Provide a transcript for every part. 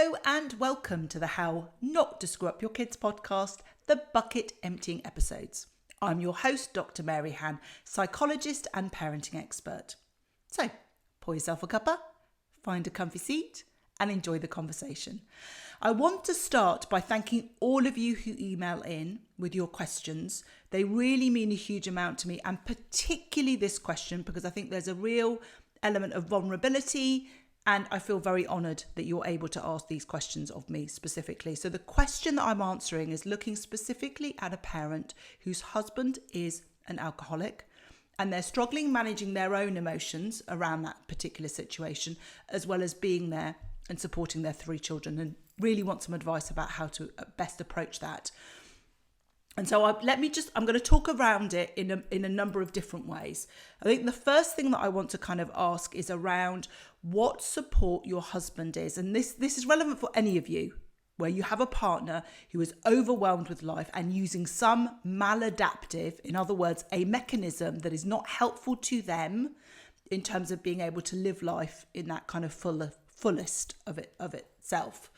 Hello and welcome to the How Not to Screw Up Your Kids podcast, the bucket emptying episodes. I'm your host, Dr Maryhan, psychologist and parenting expert. So, pour yourself a cuppa, find a comfy seat and enjoy the conversation. I want to start by thanking all of you who email in with your questions. They really mean a huge amount to me, and particularly this question because I think there's a real element of vulnerability, and I feel very honoured that you're able to ask these questions of me specifically. So the question that I'm answering is looking specifically at a parent whose husband is an alcoholic and they're struggling managing their own emotions around that particular situation, as well as being there and supporting their 3 children, and really want some advice about how to best approach that. And so I'm going to talk around it in a number of different ways. I think the first thing that I want to kind of ask is around what support your husband is. And this is relevant for any of you, where you have a partner who is overwhelmed with life and using some maladaptive, in other words, a mechanism that is not helpful to them in terms of being able to live life in that kind of fullest of itself.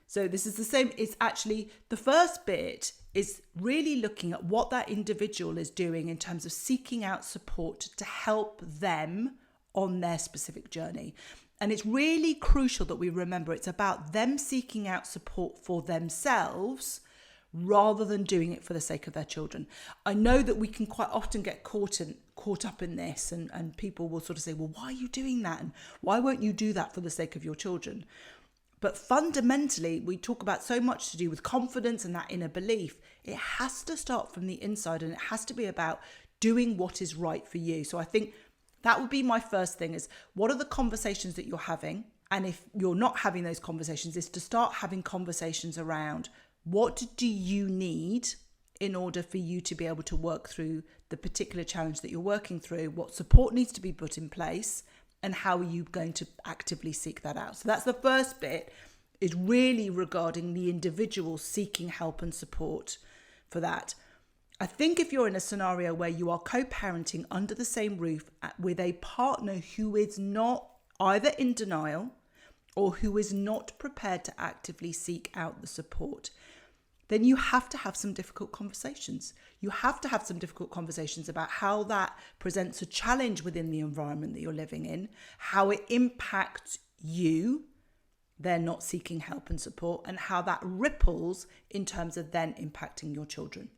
So this is the same. It's actually the first bit is really looking at what that individual is doing in terms of seeking out support to help them on their specific journey. And it's really crucial that we remember it's about them seeking out support for themselves rather than doing it for the sake of their children. I know that we can quite often get caught up in this, and people will sort of say, well, why are you doing that? And why won't you do that for the sake of your children? But fundamentally, we talk about so much to do with confidence and that inner belief. It has to start from the inside, and it has to be about doing what is right for you. So I think that would be my first thing, is what are the conversations that you're having? And if you're not having those conversations, is to start having conversations around what do you need in order for you to be able to work through the particular challenge that you're working through, what support needs to be put in place, and how are you going to actively seek that out? So that's the first bit, is really regarding the individual seeking help and support for that. I think if you're in a scenario where you are co-parenting under the same roof with a partner who is not either in denial or who is not prepared to actively seek out the support, then you have to have some difficult conversations. You have to have some difficult conversations about how that presents a challenge within the environment that you're living in, how it impacts you, they're not seeking help and support, and how that ripples in terms of then impacting your children.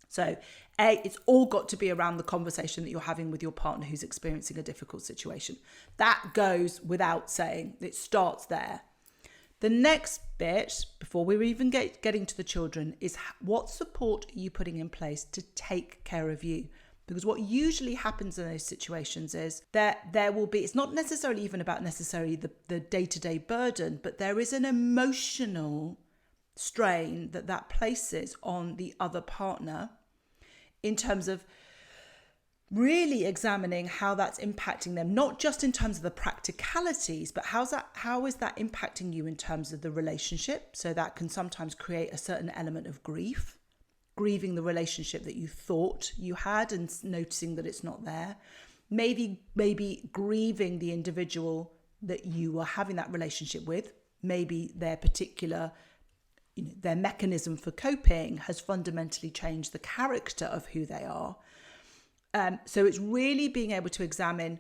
So it's all got to be around the conversation that you're having with your partner who's experiencing a difficult situation. That goes without saying. It starts there. The next bit, before we're even getting to the children, is what support are you putting in place to take care of you? Because what usually happens in those situations is that there will be, it's not necessarily even about necessarily the day-to-day burden, but there is an emotional strain that places on the other partner in terms of really examining how that's impacting them, not just in terms of the practicalities, but how is that impacting you in terms of the relationship? So that can sometimes create a certain element of grieving the relationship that you thought you had and noticing that it's not there. Maybe grieving the individual that you are having that relationship with. Maybe their particular, their mechanism for coping has fundamentally changed the character of who they are. So it's really being able to examine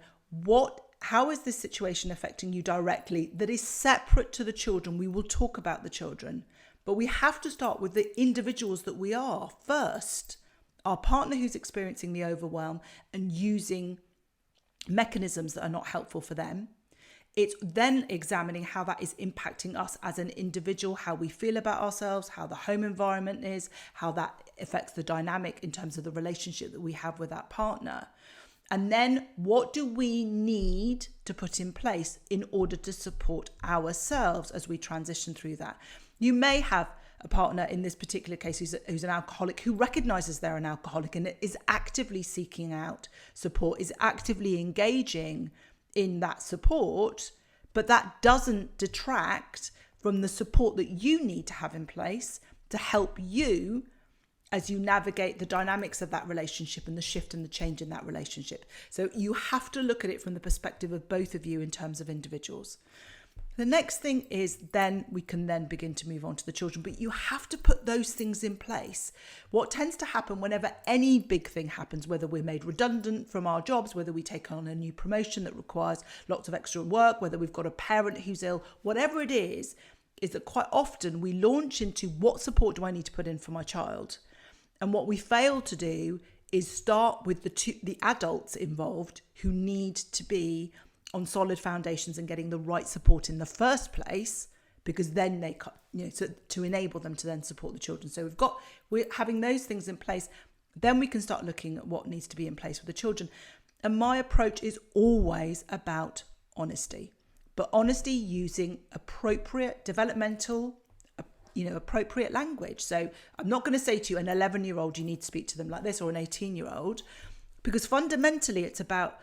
how is this situation affecting you directly that is separate to the children. We will talk about the children, but we have to start with the individuals that we are first. Our partner who's experiencing the overwhelm and using mechanisms that are not helpful for them. It's then examining how that is impacting us as an individual, how we feel about ourselves, how the home environment is, how that affects the dynamic in terms of the relationship that we have with that partner. And then what do we need to put in place in order to support ourselves as we transition through that? You may have a partner in this particular case who's an alcoholic, who recognizes they're an alcoholic and is actively seeking out support, is actively engaging in that support, but that doesn't detract from the support that you need to have in place to help you as you navigate the dynamics of that relationship and the shift and the change in that relationship. So you have to look at it from the perspective of both of you in terms of individuals. The next thing is then we can then begin to move on to the children, but you have to put those things in place. What tends to happen whenever any big thing happens, whether we're made redundant from our jobs, whether we take on a new promotion that requires lots of extra work, whether we've got a parent who's ill, whatever it is that quite often we launch into what support do I need to put in for my child? And what we fail to do is start with the adults involved who need to be on solid foundations and getting the right support in the first place, because then they, to enable them to then support the children. So we're having those things in place, then we can start looking at what needs to be in place for the children. And my approach is always about honesty, but honesty using appropriate developmental, appropriate language. So I'm not going to say to you, an 11-year-old, you need to speak to them like this, or an 18-year-old, because fundamentally it's about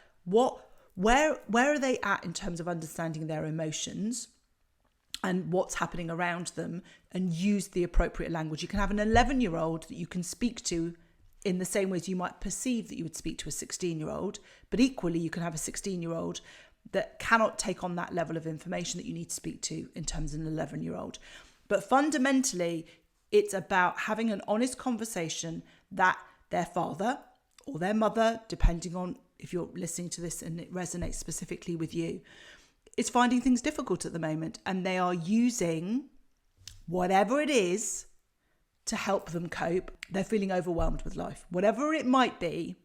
where are they at in terms of understanding their emotions and what's happening around them, and use the appropriate language. You can have an 11-year-old that you can speak to in the same ways you might perceive that you would speak to a 16-year-old, but equally you can have a 16-year-old that cannot take on that level of information that you need to speak to in terms of an 11-year-old. But fundamentally, it's about having an honest conversation that their father or their mother, depending on if you're listening to this and it resonates specifically with you, is finding things difficult at the moment, and they are using whatever it is to help them cope. They're feeling overwhelmed with life. Whatever it might be,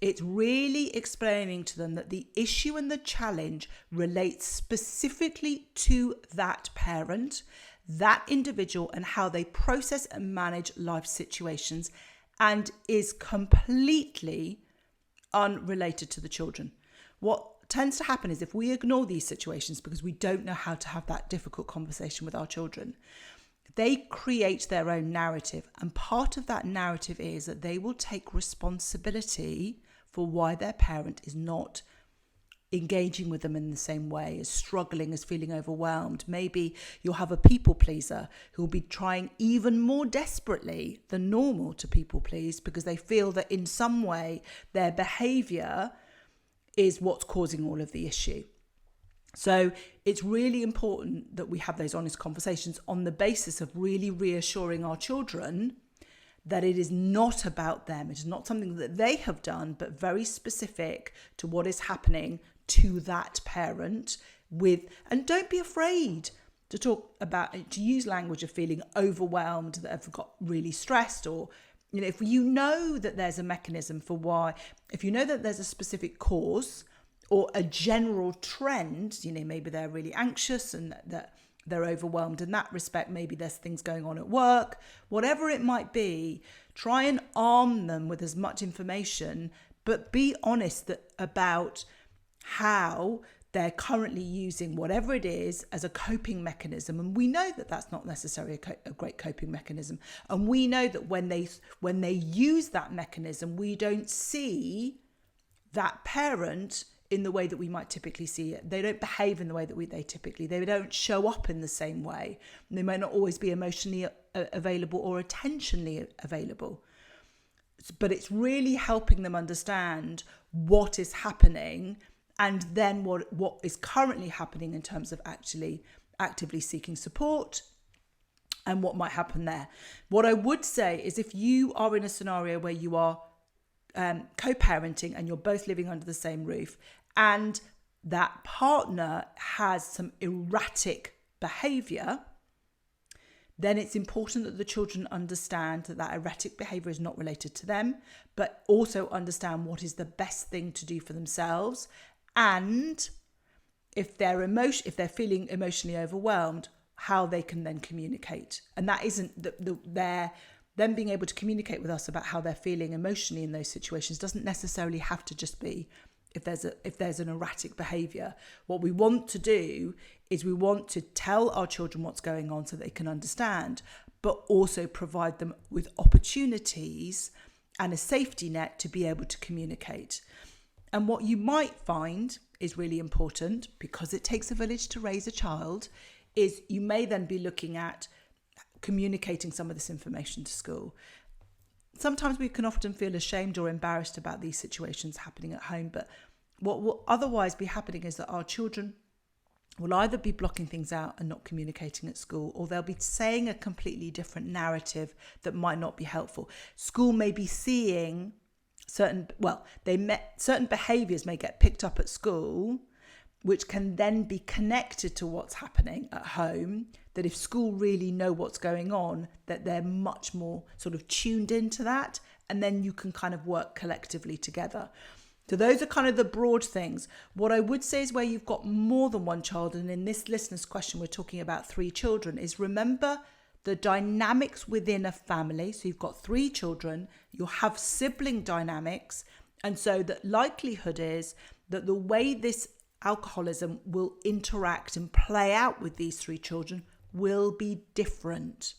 it's really explaining to them that the issue and the challenge relates specifically to that parent, that individual, and how they process and manage life situations, and is completely unrelated to the children. What tends to happen is if we ignore these situations because we don't know how to have that difficult conversation with our children, they create their own narrative. And part of that narrative is that they will take responsibility for why their parent is not engaging with them in the same way, is struggling, is feeling overwhelmed. Maybe you'll have a people pleaser who will be trying even more desperately than normal to people please because they feel that in some way their behavior is what's causing all of the issue. So it's really important that we have those honest conversations on the basis of really reassuring our children that it is not about them. It is not something that they have done, but very specific to what is happening to that parent and don't be afraid to talk about, to use language of feeling overwhelmed, that have got really stressed, or, if you know that there's a mechanism for why, if you know that there's a specific cause or a general trend, maybe they're really anxious and that they're overwhelmed in that respect, maybe there's things going on at work, whatever it might be, try and arm them with as much information, but be honest about how they're currently using whatever it is as a coping mechanism. And we know that that's not necessarily a great coping mechanism. And we know that when they use that mechanism, we don't see that parent in the way that we might typically see it. They don't behave in the way that they don't show up in the same way. They may not always be emotionally available or attentionally available. But it's really helping them understand what is happening, and then what is currently happening in terms of actually actively seeking support and what might happen there. What I would say is, if you are in a scenario where you are co-parenting and you're both living under the same roof, and that partner has some erratic behaviour, then it's important that the children understand that erratic behaviour is not related to them, but also understand what is the best thing to do for themselves. And if they're feeling emotionally overwhelmed, how they can then communicate. And that isn't them being able to communicate with us about how they're feeling emotionally in those situations doesn't necessarily have to just be if there's an erratic behaviour. What we want to do is we want to tell our children what's going on so they can understand, but also provide them with opportunities and a safety net to be able to communicate. And what you might find is really important, because it takes a village to raise a child, is you may then be looking at communicating some of this information to school. Sometimes we can often feel ashamed or embarrassed about these situations happening at home, but what will otherwise be happening is that our children will either be blocking things out and not communicating at school, or they'll be saying a completely different narrative that might not be helpful. School may be seeing certain behaviours may get picked up at school, which can then be connected to what's happening at home, that if school really know what's going on, that they're much more sort of tuned into that, and then you can kind of work collectively together. So those are kind of the broad things. What I would say is where you've got more than one child, and in this listener's question, we're talking about 3 children, is remember the dynamics within a family. So you've got 3 children, you'll have sibling dynamics. And so the likelihood is that the way this alcoholism will interact and play out with these 3 children will be different.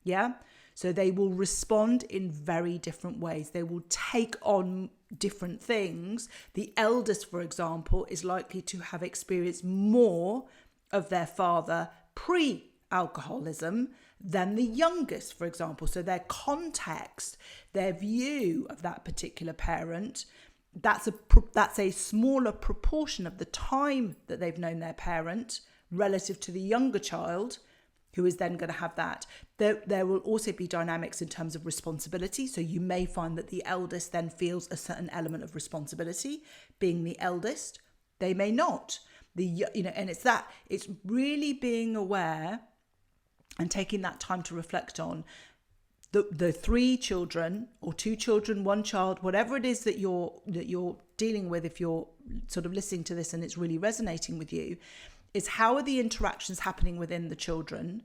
Yeah. So they will respond in very different ways. They will take on different things. The eldest, for example, is likely to have experienced more of their father pre-alcoholism than the youngest, for example. So their context, their view of that particular parent, that's a smaller proportion of the time that they've known their parent relative to the younger child, who is then going to have that. There will also be dynamics in terms of responsibility. So you may find that the eldest then feels a certain element of responsibility being the eldest. They may not. And it's really being aware and taking that time to reflect on the 3 children or 2 children, 1 child, whatever it is that you're dealing with. If you're sort of listening to this and it's really resonating with you, is how are the interactions happening within the children,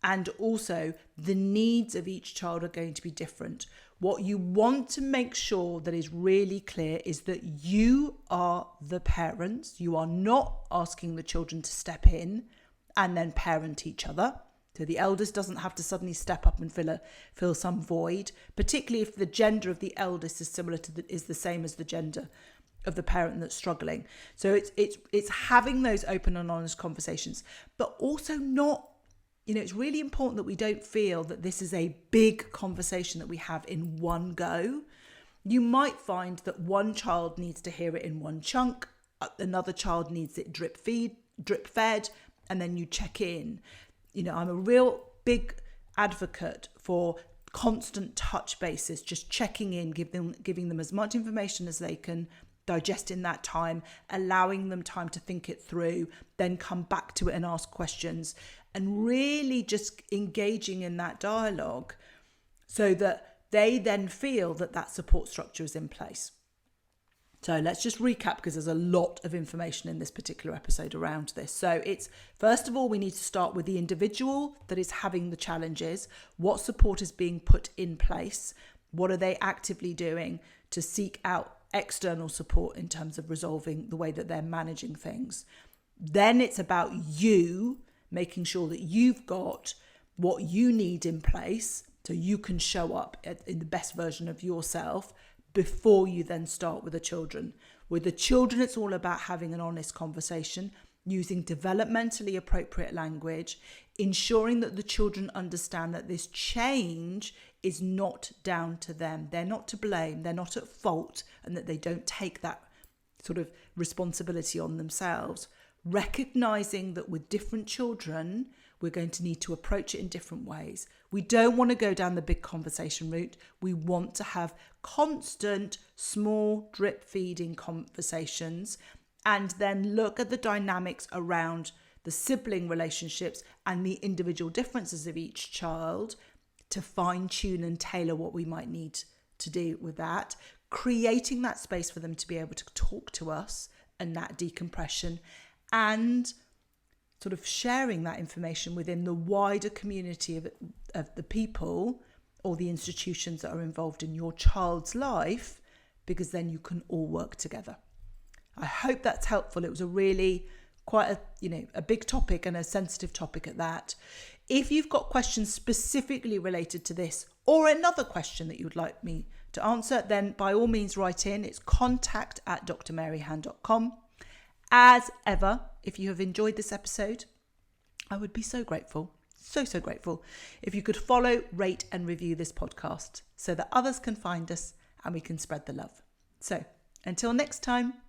and also the needs of each child are going to be different. What you want to make sure that is really clear is that you are the parents. You are not asking the children to step in and then parent each other. So the eldest doesn't have to suddenly step up and fill some void, particularly if the gender of the eldest is the same as the gender of the parent that's struggling. So it's having those open and honest conversations, but also not, it's really important that we don't feel that this is a big conversation that we have in one go. You might find that one child needs to hear it in one chunk, another child needs it drip fed, and then you check in. I'm a real big advocate for constant touch basis, just checking in, giving them as much information as they can digest in that time, allowing them time to think it through, then come back to it and ask questions, and really just engaging in that dialogue so that they then feel that support structure is in place. So let's just recap, because there's a lot of information in this particular episode around this. So it's, first of all, we need to start with the individual that is having the challenges. What support is being put in place? What are they actively doing to seek out external support in terms of resolving the way that they're managing things? Then it's about you making sure that you've got what you need in place so you can show up in the best version of yourself before you then start with the children. With the children, it's all about having an honest conversation, using developmentally appropriate language, ensuring that the children understand that this change is not down to them. They're not to blame, they're not at fault, and that they don't take that sort of responsibility on themselves. Recognizing that with different children, we're going to need to approach it in different ways. We don't want to go down the big conversation route. We want to have constant, small, drip feeding conversations, and then look at the dynamics around the sibling relationships and the individual differences of each child to fine tune and tailor what we might need to do with that, creating that space for them to be able to talk to us and that decompression, and sort of sharing that information within the wider community of the people or the institutions that are involved in your child's life, because then you can all work together. I hope that's helpful. It was a really quite a big topic, and a sensitive topic at that. If you've got questions specifically related to this or another question that you would like me to answer, then by all means write in. It's contact@drmaryhan.com. As ever, if you have enjoyed this episode, I would be so grateful, so grateful if you could follow, rate and review this podcast so that others can find us and we can spread the love. So until next time.